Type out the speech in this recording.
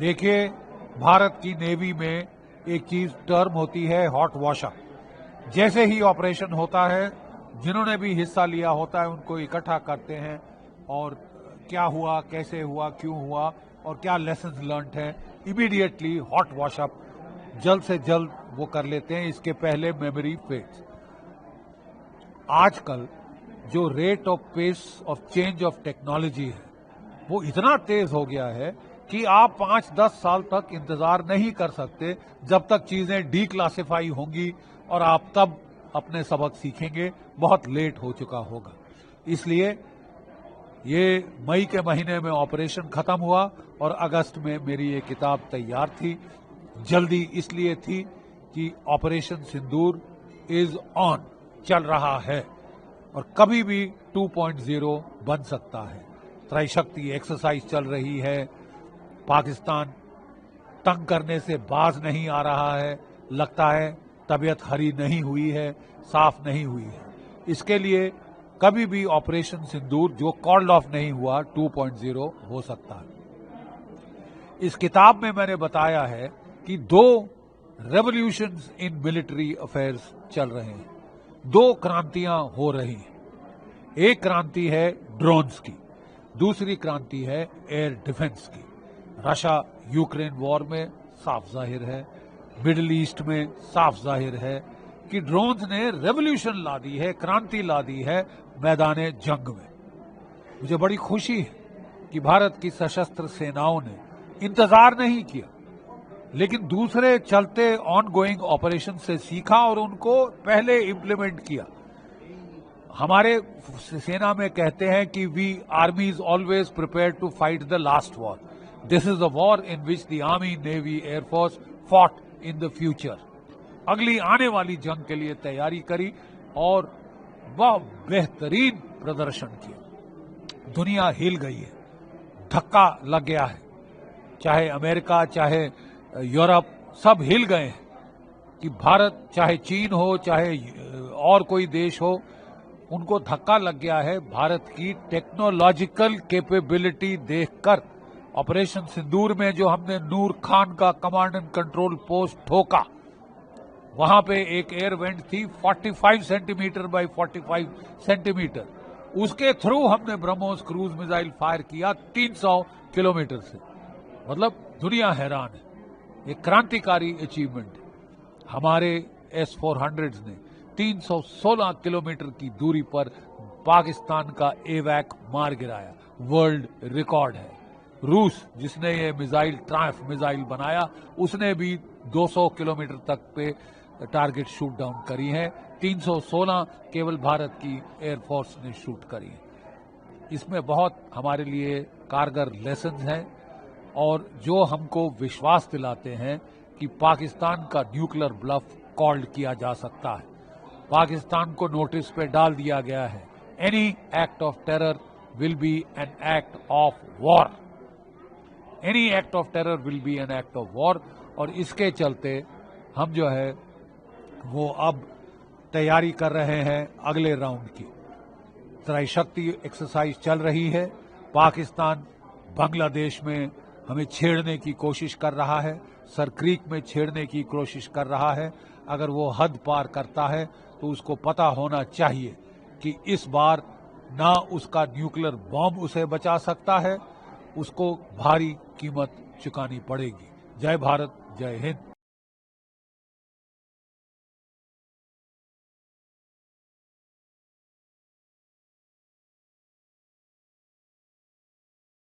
देखिए, भारत की नेवी में एक चीज टर्म होती है हॉट वॉशअप। जैसे ही ऑपरेशन होता है, जिन्होंने भी हिस्सा लिया होता है उनको इकट्ठा करते हैं और क्या हुआ, कैसे हुआ, क्यों हुआ और क्या लेसन्स लर्न्ड है, इमीडिएटली हॉट वॉशअप जल्द से जल्द वो कर लेते हैं। इसके पहले मेमोरी फेज। आजकल जो rate of pace of change of technology है वो इतना तेज हो गया है कि आप 5-10 साल तक इंतजार नहीं कर सकते जब तक चीजें डीक्लासिफाई होंगी और आप तब अपने सबक सीखेंगे। बहुत लेट हो चुका होगा। इसलिए ये मई के महीने में ऑपरेशन खत्म हुआ और अगस्त में मेरी ये किताब तैयार थी। जल्दी इसलिए थी कि ऑपरेशन सिंदूर इज ऑन, चल रहा है और कभी भी 2.0 बन सकता है। त्रैशक्ति एक्सरसाइज चल रही है। पाकिस्तान तंग करने से बाज नहीं आ रहा है। लगता है तबीयत हरी नहीं हुई है, साफ नहीं हुई है। इसके लिए कभी भी ऑपरेशन सिंदूर जो कॉल्ड ऑफ नहीं हुआ 2.0 हो सकता है। इस किताब में मैंने बताया है कि 2 रेवोल्यूशंस इन मिलिट्री अफेयर्स चल रहे हैं। 2 क्रांतियां हो रही हैं। एक क्रांति है ड्रोन्स की, दूसरी क्रांति है एयर डिफेंस की। रशिया यूक्रेन वॉर में साफ जाहिर है, मिडिल ईस्ट में साफ जाहिर है कि ड्रोन्स ने रेवोल्यूशन ला दी है, क्रांति ला दी है मैदाने जंग में। मुझे बड़ी खुशी है कि भारत की सशस्त्र सेनाओं ने इंतजार नहीं किया, लेकिन दूसरे चलते ऑनगोइंग ऑपरेशन से सीखा और उनको पहले इंप्लीमेंट किया। हमारे सेना में कहते हैं कि we army is always prepare to fight the last war. This is the war in which the army, navy, air force fought in the future. अगली आने वाली जंग के लिए तैयारी करी और वह बेहतरीन प्रदर्शन किया। दुनिया हिल गई है, धक्का लग गया है। चाहे अमेरिका, चाहे यूरोप, सब हिल गए हैं कि भारत, चाहे चीन हो, चाहे और कोई देश हो, उनको धक्का लग गया है भारत की टेक्नोलॉजिकल कैपेबिलिटी देखकर। ऑपरेशन सिंदूर में जो हमने नूर खान का कमांड एंड कंट्रोल पोस्ट ठोका, वहां पे एक एयर वेंट थी 45 सेंटीमीटर बाय 45 सेंटीमीटर। उसके थ्रू हमने ब्रह्मोस क्रूज मिसाइल फायर किया 300 किलोमीटर से। मतलब दुनिया हैरान है। ये क्रांतिकारी अचीवमेंट है। हमारे S-400s ने 316 किलोमीटर की दूरी पर पाकिस्तान का एवैक मार गिराया। वर्ल्ड रिकॉर्ड है। रूस, जिसने ये मिसाइल ट्रायम्फ मिसाइल बनाया, उसने भी 200 किलोमीटर तक पे टारगेट शूट डाउन करी है। 316 केवल भारत की एयरफोर्स ने शूट करी है। इसमें बहुत हमारे लिए कारगर लेसन्स हैं और जो हमको विश्वास दिलाते हैं कि पाकिस्तान का न्यूक्लियर ब्लफ कॉल्ड किया जा सकता है। पाकिस्तान को नोटिस पे डाल दिया गया है। Any act of terror will be an act of war. Any act of terror will be an act of war. और इसके चलते हम जो है वो अब तैयारी कर रहे हैं अगले राउंड की। त्रैशक्ति एक्सरसाइज चल रही है। पाकिस्तान बांग्लादेश में हमें छेड़ने की कोशिश कर रहा है, सरक्रीक में छेड़ने की कोशिश कर रहा है। अगर वो हद पार करता है तो उसको पता होना चाहिए कि इस बार ना उसका न्यूक्लियर बॉम्ब उसे बचा सकता है, उसको भारी कीमत चुकानी पड़ेगी। जय भारत, जय हिंद।